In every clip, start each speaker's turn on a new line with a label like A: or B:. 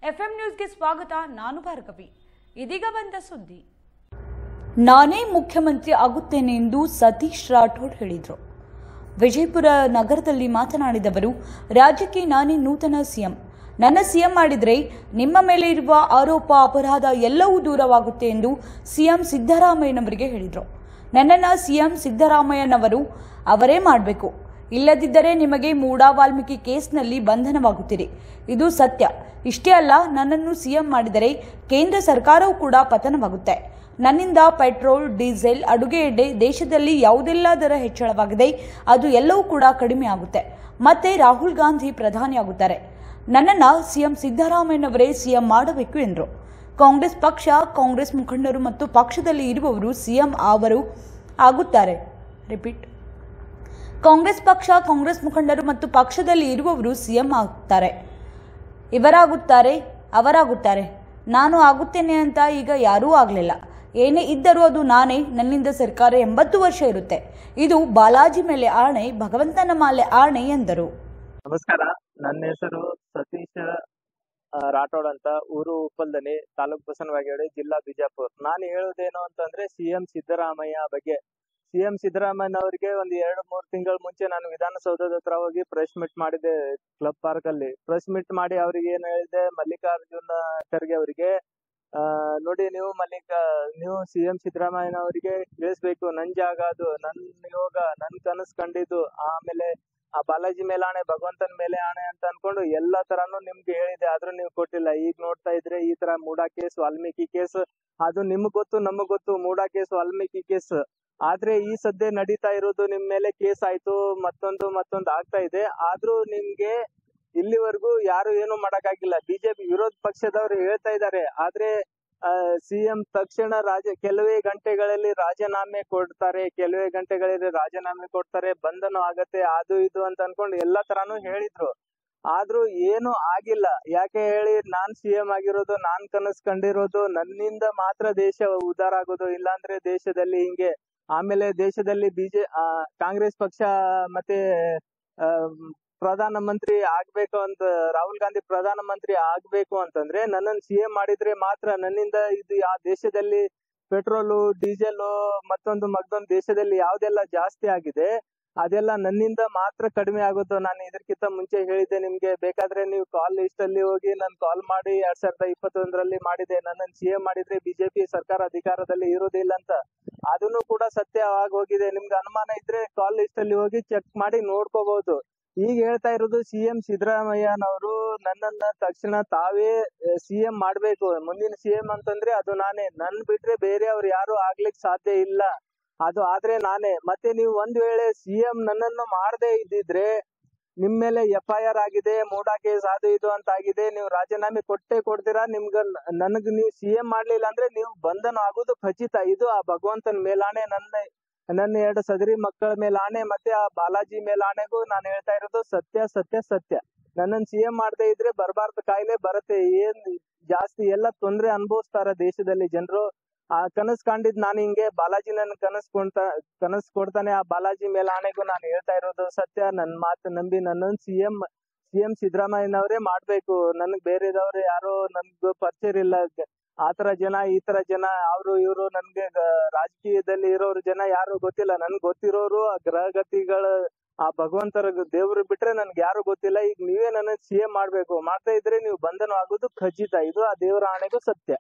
A: FM ನ್ಯೂಸ್ಗೆ ಸ್ವಾಗತ. ನಾನು ಭಾರ್ಗವಿ. ಇದೀಗ ಬಂದ ಸುದ್ದಿ.
B: ನಾನೇ ಮುಖ್ಯಮಂತ್ರಿ ಆಗುತ್ತೇನೆ ಎಂದು ಸತೀಶ್ ರಾಠೋಡ್ ಹೇಳಿದರು. ವಿಜಯಪುರ ನಗರದಲ್ಲಿ ಮಾತನಾಡಿದವರು, ರಾಜ್ಯಕ್ಕೆ ನಾನೇ ನೂತನ ಸಿಎಂ. ನನ್ನ ಸಿಎಂ ಮಾಡಿದರೆ ನಿಮ್ಮ ಮೇಲೆ ಇರುವ ಆರೋಪ ಅಪರಾಧ ಎಲ್ಲವೂ ದೂರವಾಗುತ್ತೆ ಎಂದು ಸಿಎಂ ಸಿದ್ದರಾಮಯ್ಯನವರಿಗೆ ಹೇಳಿದರು. ನನ್ನನ್ನು ಸಿಎಂ ಸಿದ್ದರಾಮಯ್ಯನವರು ಅವರೇ ಮಾಡಬೇಕು, ಇಲ್ಲದಿದ್ದರೆ ನಿಮಗೆ ಮೂಡಾ ವಾಲ್ಮೀಕಿ ಕೇಸ್ನಲ್ಲಿ ಬಂಧನವಾಗುತ್ತಿದೆ. ಇದು ಸತ್ಯ. ಇಷ್ಟೇ ಅಲ್ಲ, ನನ್ನನ್ನು ಸಿಎಂ ಮಾಡಿದರೆ ಕೇಂದ್ರ ಸರ್ಕಾರವೂ ಕೂಡ ಪತನವಾಗುತ್ತೆ. ನನ್ನಿಂದ ಪೆಟ್ರೋಲ್, ಡೀಸೆಲ್, ಅಡುಗೆ ಎಣ್ಣೆ ದೇಶದಲ್ಲಿ ಯಾವುದೆಲ್ಲ ದರ ಹೆಚ್ಚಳವಾಗಿದೆ ಅದು ಎಲ್ಲವೂ ಕೂಡ ಕಡಿಮೆ ಆಗುತ್ತೆ. ಮತ್ತೆ ರಾಹುಲ್ ಗಾಂಧಿ ಪ್ರಧಾನಿಯಾಗುತ್ತಾರೆ. ನನ್ನನ್ನು ಸಿಎಂ ಸಿದ್ದರಾಮಯ್ಯನವರೇ ಸಿಎಂ ಮಾಡಬೇಕು ಎಂದರು. ಕಾಂಗ್ರೆಸ್ ಪಕ್ಷ, ಕಾಂಗ್ರೆಸ್ ಮುಖಂಡರು ಮತ್ತು ಪಕ್ಷದಲ್ಲಿ ಇರುವವರು ಸಿಎಂ ಅವರು ಆಗುತ್ತಾರೆ. ಕಾಂಗ್ರೆಸ್ ಪಕ್ಷ, ಕಾಂಗ್ರೆಸ್ ಮುಖಂಡರು ಮತ್ತು ಪಕ್ಷದಲ್ಲಿ ಇರುವವರು ಸಿಎಂ ಆಗುತ್ತಾರೆ. ಅವರಾಗುತ್ತಾರೆ. ನಾನು ಆಗುತ್ತೇನೆ ಅಂತ ಈಗ ಯಾರೂ ಆಗಲಿಲ್ಲ. ಏನೇ ಇದ್ದರೂ ಅದು ನಾನೇ. ನನ್ನಿಂದ ಸರ್ಕಾರ 80 ವರ್ಷ ಇರುತ್ತೆ. ಇದು ಬಾಲಾಜಿ ಮೇಲೆ ಆಣೆ, ಭಗವಂತನ ಮೇಲೆ ಆಣೆ ಎಂದರು.
C: ನಮಸ್ಕಾರ, ನನ್ನ ಹೆಸರು ಸತೀಶ್ ರಾಠೋಡ್ ಅಂತ. ಊರು ಉಪ್ಪಲ್ದನಿ, ತಾಲೂಕು ಬಸವನಬಾಗೇವಾಡಿ, ಜಿಲ್ಲಾ ಬಿಜಾಪುರ. ನಾನು ಹೇಳೋದೇನು ಅಂತಂದ್ರೆ ಸಿಎಂ ಸಿದ್ದರಾಮಯ್ಯ ಬಗ್ಗೆ. ಸಿಎಂ ಸಿದ್ದರಾಮಯ್ಯ ಅವರಿಗೆ ಒಂದು 2-3 ತಿಂಗಳ ಮುಂಚೆ ನಾನು ವಿಧಾನಸೌಧದ ಹತ್ರ ಹೋಗಿ ಪ್ರೆಸ್ ಮೀಟ್ ಮಾಡಿದೆ. ಕ್ಲಬ್ ಪಾರ್ಕ್ ಅಲ್ಲಿ ಪ್ರೆಸ್ ಮೀಟ್ ಮಾಡಿ ಅವ್ರಿಗೆ ಏನ್ ಹೇಳಿದೆ, ಮಲ್ಲಿಕಾರ್ಜುನ ಖರ್ಗೆ ಅವರಿಗೆ, ನೋಡಿ ನೀವು ಸಿಎಂ ಸಿದ್ದರಾಮಯ್ಯನವರಿಗೆ ತಿಳಿಸ್ಬೇಕು, ನನ್ ಜಾಗ ಅದು, ನನ್ನ ಯೋಗ, ನನ್ ಕನಸು ಕಂಡಿದ್ದು. ಆಮೇಲೆ ಆ ಬಾಲಾಜಿ ಮೇಲೆ ಆಣೆ, ಭಗವಂತನ ಮೇಲೆ ಆಣೆ ಅಂತ ಅನ್ಕೊಂಡು ಎಲ್ಲಾ ತರಾನು ನಿಮ್ಗೆ ಹೇಳಿದೆ, ಆದ್ರೂ ನೀವು ಕೊಟ್ಟಿಲ್ಲ. ಈಗ ನೋಡ್ತಾ ಇದ್ರೆ ಈ ತರ ಮೂಡಾ ಕೇಸ್, ವಾಲ್ಮೀಕಿ ಕೇಸ್, ಅದು ನಿಮ್ಗ್ ಗೊತ್ತು, ನಮಗ್ ಗೊತ್ತು. ಮೂಡಾ ಕೇಸ್, ವಾಲ್ಮೀಕಿ ಕೇಸ್ ಆದ್ರೆ ಈ ಸದ್ಯ ನಡೀತಾ ಇರೋದು ನಿಮ್ ಮೇಲೆ ಕೇಸ್ ಆಯ್ತು, ಮತ್ತೊಂದು ಆಗ್ತಾ ಇದೆ. ಆದ್ರೂ ನಿಮ್ಗೆ ಇಲ್ಲಿವರೆಗೂ ಯಾರು ಏನು ಮಾಡಕ್ಕಾಗಿಲ್ಲ. ಬಿಜೆಪಿ ವಿರೋಧ ಪಕ್ಷದವರು ಹೇಳ್ತಾ ಇದ್ದಾರೆ, ಆದ್ರೆ ಸಿಎಂ ತಕ್ಷಣ ಕೆಲವೇ ಗಂಟೆಗಳಲ್ಲಿ ರಾಜೀನಾಮೆ ಕೊಡ್ತಾರೆ, ಬಂಧನ ಆಗತ್ತೆ, ಅದು ಇದು ಅಂತ ಅನ್ಕೊಂಡು ಎಲ್ಲಾ ತರಾನು ಹೇಳಿದ್ರು. ಆದ್ರೂ ಏನು ಆಗಿಲ್ಲ. ಯಾಕೆ ಹೇಳಿ, ನಾನ್ ಸಿಎಂ ಆಗಿರೋದು, ನಾನ್ ಕನಸು ಕಂಡಿರೋದು, ನನ್ನಿಂದ ಮಾತ್ರ ದೇಶ ಉದ್ಧಾರ ಆಗೋದು, ಇಲ್ಲಾಂದ್ರೆ ದೇಶದಲ್ಲಿ ಹಿಂಗೆ. ಆಮೇಲೆ ದೇಶದಲ್ಲಿ ಕಾಂಗ್ರೆಸ್ ಪಕ್ಷ ಮತ್ತೆ ಪ್ರಧಾನಮಂತ್ರಿ ಆಗ್ಬೇಕು ಅಂತ, ರಾಹುಲ್ ಗಾಂಧಿ ಪ್ರಧಾನಮಂತ್ರಿ ಆಗ್ಬೇಕು ಅಂತಂದ್ರೆ ನನ್ನನ್ನು ಸಿಎಂ ಮಾಡಿದ್ರೆ ಮಾತ್ರ. ನನ್ನಿಂದ ಇದು ಆ ದೇಶದಲ್ಲಿ ಪೆಟ್ರೋಲು, ಡೀಸೆಲ್, ಮತ್ತೊಂದು ದೇಶದಲ್ಲಿ ಯಾವ್ದೆಲ್ಲ ಜಾಸ್ತಿ ಆಗಿದೆ ಅದೆಲ್ಲ ನನ್ನಿಂದ ಮಾತ್ರ ಕಡಿಮೆ ಆಗುತ್ತೋ. ನಾನು ಇದಕ್ಕಿಂತ ಮುಂಚೆ ಹೇಳಿದ್ದೆ ನಿಮ್ಗೆ, ಬೇಕಾದ್ರೆ ನೀವು ಕಾಲ್ ಲಿಸ್ಟ್ ಅಲ್ಲಿ ಹೋಗಿ ನಾನು ಕಾಲ್ ಮಾಡಿ 2021ರಲ್ಲಿ ಮಾಡಿದೆ, ನನ್ನನ್ನು ಸಿಎಂ ಮಾಡಿದ್ರೆ ಬಿಜೆಪಿ ಸರ್ಕಾರ ಅಧಿಕಾರದಲ್ಲಿ ಇರೋದಿಲ್ಲ ಅಂತ. ಅದನ್ನು ಕೂಡ ಸತ್ಯ ಆಗಿ ಹೋಗಿದೆ. ನಿಮ್ಗೆ ಅನುಮಾನ ಇದ್ರೆ ಕಾಲ್ ಲಿಸ್ಟ್ ಅಲ್ಲಿ ಹೋಗಿ ಚೆಕ್ ಮಾಡಿ ನೋಡ್ಕೋಬಹುದು. ಈಗ ಹೇಳ್ತಾ ಇರೋದು ಸಿಎಂ ಸಿದ್ದರಾಮಯ್ಯನವರು ನನ್ನನ್ನ ತಕ್ಷಣ ತಾವೇ ಸಿಎಂ ಮಾಡ್ಬೇಕು. ಮುಂದಿನ ಸಿಎಂ ಅಂತಂದ್ರೆ ಅದು ನಾನೇ. ನನ್ ಬಿಟ್ರೆ ಬೇರೆ ಅವ್ರು ಯಾರು ಆಗ್ಲಿಕ್ಕೆ ಸಾಧ್ಯ ಇಲ್ಲ. ಅದು ಆದ್ರೆ ನಾನೇ. ಮತ್ತೆ ನೀವು ಒಂದ್ ವೇಳೆ ಸಿಎಂ ನನ್ನನ್ನು ಮಾಡದೇ ಇದ್ದಿದ್ರೆ ನಿಮ್ ಮೇಲೆ FIR ಆಗಿದೆ, ಮೂಡಾ ಕೇಸ್, ಅದು ಇದು ಅಂತ ಆಗಿದೆ, ನೀವು ರಾಜೀನಾಮೆ ಕೊಡ್ತೀರಾ. ನನಗ್ ನೀವು ಸಿಎಂ ಮಾಡ್ಲಿಲ್ಲ ಅಂದ್ರೆ ನೀವು ಬಂಧನ ಆಗೋದು ಖಚಿತ. ಇದು ಆ ಭಗವಂತನ ಮೇಲಾಣೆ, ನನ್ನ 2 ಸದರಿ ಮಕ್ಕಳ ಮೇಲಾಣೆ, ಮತ್ತೆ ಆ ಬಾಲಾಜಿ ಮೇಲಾಣೆಗೂ ನಾನು ಹೇಳ್ತಾ ಇರೋದು ಸತ್ಯ. ನನ್ನನ್ನು ಸಿಎಂ ಮಾಡದೇ ಇದ್ರೆ ಬರಬಾರ್ದು ಕಾಯಿಲೆ ಬರುತ್ತೆ. ಏನ್ ಜಾಸ್ತಿ ಎಲ್ಲ ತೊಂದ್ರೆ ಅನುಭವಿಸ್ತಾರ ದೇಶದಲ್ಲಿ ಜನರು. ಆ ಕನಸು ಕಂಡಿದ್ ನಾನು ಹಿಂಗೆ, ಬಾಲಾಜಿ ನನ್ನ ಕನಸು ಕೊಡ್ತಾನೆ, ಆ ಬಾಲಾಜಿ ಮೇಲೆ ಆಣೆಗೂ ನಾನು ಹೇಳ್ತಾ ಇರೋದು ಸತ್ಯ. ನನ್ ಮಾತು ನಂಬಿ ನನ್ನನ್ನು ಸಿಎಂ ಸಿದ್ದರಾಮಯ್ಯನವರೇ ಮಾಡ್ಬೇಕು. ನನ್ಗ್ ಬೇರೆದವ್ರು ಯಾರೋ ನನ್ಗೆ ಪರಿಚಯ ಇಲ್ಲ. ಆತರ ಜನ, ಈ ತರ ಜನ, ಇವ್ರು ನನ್ಗೆ ರಾಜಕೀಯದಲ್ಲಿ ಇರೋರು ಜನ ಯಾರು ಗೊತ್ತಿಲ್ಲ. ನನ್ಗೆ ಗೊತ್ತಿರೋರು ಆ ಗ್ರಹಗತಿಗಳು, ಆ ಭಗವಂತರ ದೇವ್ರು ಬಿಟ್ರೆ ನನ್ಗೆ ಯಾರು ಗೊತ್ತಿಲ್ಲ. ಈಗ ನೀವೇ ನನ್ನ ಸಿಎಂ ಮಾಡ್ಬೇಕು. ಮಾಡ್ತಾ ಇದ್ರೆ ನೀವು ಬಂಧನ ಆಗೋದು ಖಚಿತ. ಇದು ಆ ದೇವರ ಆಣೆಗೂ ಸತ್ಯ.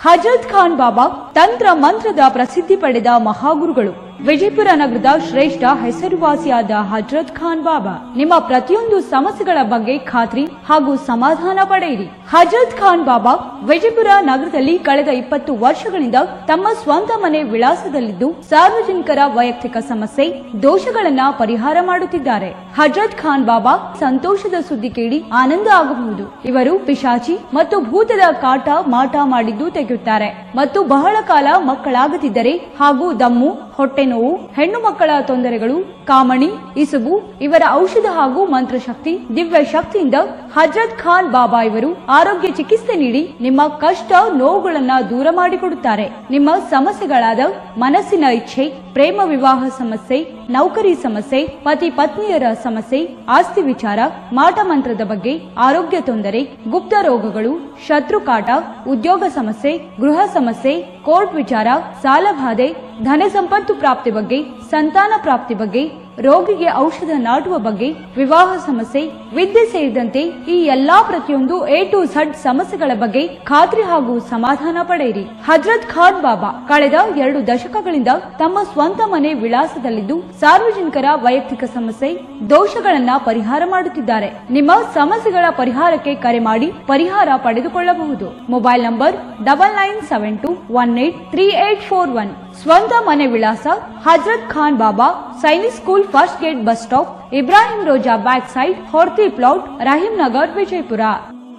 B: ಹಜರತ್ ಖಾನ್ ಬಾಬಾ ತಂತ್ರ ಮಂತ್ರದ ಪ್ರಸಿದ್ಧಿ ಪಡೆದ ಮಹಾಗುರುಗಳು. ವಿಜಯಪುರ ನಗರದ ಶ್ರೇಷ್ಠ ಹೆಸರುವಾಸಿಯಾದ ಹಜರತ್ ಖಾನ್ ಬಾಬಾ ನಿಮ್ಮ ಪ್ರತಿಯೊಂದು ಸಮಸ್ಯೆಗಳ ಬಗ್ಗೆ ಖಾತ್ರಿ ಹಾಗೂ ಸಮಾಧಾನ ಪಡೆಯಿರಿ. ಹಜರತ್ ಖಾನ್ ಬಾಬಾ ವಿಜಯಪುರ ನಗರದಲ್ಲಿ ಕಳೆದ 20 ವರ್ಷಗಳಿಂದ ತಮ್ಮ ಸ್ವಂತ ಮನೆ ವಿಳಾಸದಲ್ಲಿದ್ದು ಸಾರ್ವಜನಿಕರ ವೈಯಕ್ತಿಕ ಸಮಸ್ಯೆ, ದೋಷಗಳನ್ನ ಪರಿಹಾರ ಮಾಡುತ್ತಿದ್ದಾರೆ. ಹಜರತ್ ಖಾನ್ ಬಾಬಾ ಸಂತೋಷದ ಸುದ್ದಿ ಕೇಳಿ ಆನಂದ ಆಗಬಹುದು. ಇವರು ಪಿಶಾಚಿ ಮತ್ತು ಭೂತದ ಕಾಟ ಮಾಟ ಮಾಡಿದ್ದು ತೆಗೆಯುತ್ತಾರೆ ಮತ್ತು ಬಹಳ ಕಾಲ ಮಕ್ಕಳಾಗದಿದ್ದರೆ ಹಾಗೂ ದಮ್ಮು, ಹೊಟ್ಟೆ ನೋವು, ಹೆಣ್ಣು ಮಕ್ಕಳ ತೊಂದರೆಗಳು, ಕಾಮಣಿ, ಇಸುಬು ಇವರ ಔಷಧ ಹಾಗೂ ಮಂತ್ರಶಕ್ತಿ, ದಿವ್ಯ ಶಕ್ತಿಯಿಂದ ಹಜರತ್ ಖಾನ್ ಬಾಬಾ ಇವರು ಆರೋಗ್ಯ ಚಿಕಿತ್ಸೆ ನೀಡಿ ನಿಮ್ಮ ಕಷ್ಟ ನೋವುಗಳನ್ನ ದೂರ ಮಾಡಿಕೊಡುತ್ತಾರೆ. ನಿಮ್ಮ ಸಮಸ್ಯೆಗಳಾದ ಮನಸ್ಸಿನ ಇಚ್ಛೆ, ಪ್ರೇಮ ವಿವಾಹ ಸಮಸ್ಯೆ, ನೌಕರಿ ಸಮಸ್ಯೆ, ಪತಿ ಪತ್ನಿಯರ ಸಮಸ್ಯೆ, ಆಸ್ತಿ ವಿಚಾರ, ಮಾಟ ಮಂತ್ರದ ಬಗ್ಗೆ, ಆರೋಗ್ಯ ತೊಂದರೆ, ಗುಪ್ತ ರೋಗಗಳು, ಶತ್ರುಕಾಟ, ಉದ್ಯೋಗ ಸಮಸ್ಯೆ, ಗೃಹ ಸಮಸ್ಯೆ, ಕೋರ್ಟ್ ವಿಚಾರ, ಸಾಲಬಾಧೆ, ಧನ ಸಂಪತ್ತು ಪ್ರಾಪ್ತಿ ಬಗ್ಗೆ, ಸಂತಾನ ಪ್ರಾಪ್ತಿ ಬಗ್ಗೆ, ರೋಗಿಗೆ ಔಷಧ ನಾಟುವ ಬಗ್ಗೆ, ವಿವಾಹ ಸಮಸ್ಯೆ, ವಿದ್ಯೆ ಸೇರಿದಂತೆ ಈ ಎಲ್ಲಾ ಪ್ರತಿಯೊಂದು A to Z ಸಮಸ್ಯೆಗಳ ಬಗ್ಗೆ ಖಾತ್ರಿ ಹಾಗೂ ಸಮಾಧಾನ ಪಡೆಯಿರಿ. ಹಜರತ್ ಖಾನ್ ಬಾಬಾ ಕಳೆದ 2 ದಶಕಗಳಿಂದ ತಮ್ಮ ಸ್ವಂತ ಮನೆ ವಿಳಾಸದಲ್ಲಿದ್ದು ಸಾರ್ವಜನಿಕರ ವೈಯಕ್ತಿಕ ಸಮಸ್ಯೆ, ದೋಷಗಳನ್ನ ಪರಿಹಾರ ಮಾಡುತ್ತಿದ್ದಾರೆ. ನಿಮ್ಮ ಸಮಸ್ಯೆಗಳ ಪರಿಹಾರಕ್ಕೆ ಕರೆ ಮಾಡಿ ಪರಿಹಾರ ಪಡೆದುಕೊಳ್ಳಬಹುದು. Mobile number 9972183841. ಸ್ವಂತ ಮನೆ ವಿಳಾಸ Hazrat Khan Baba, Sainik school, first gate, bus stop, Ibrahim Roja back side, Horti plot, Rahim Nagar, Vijayapura.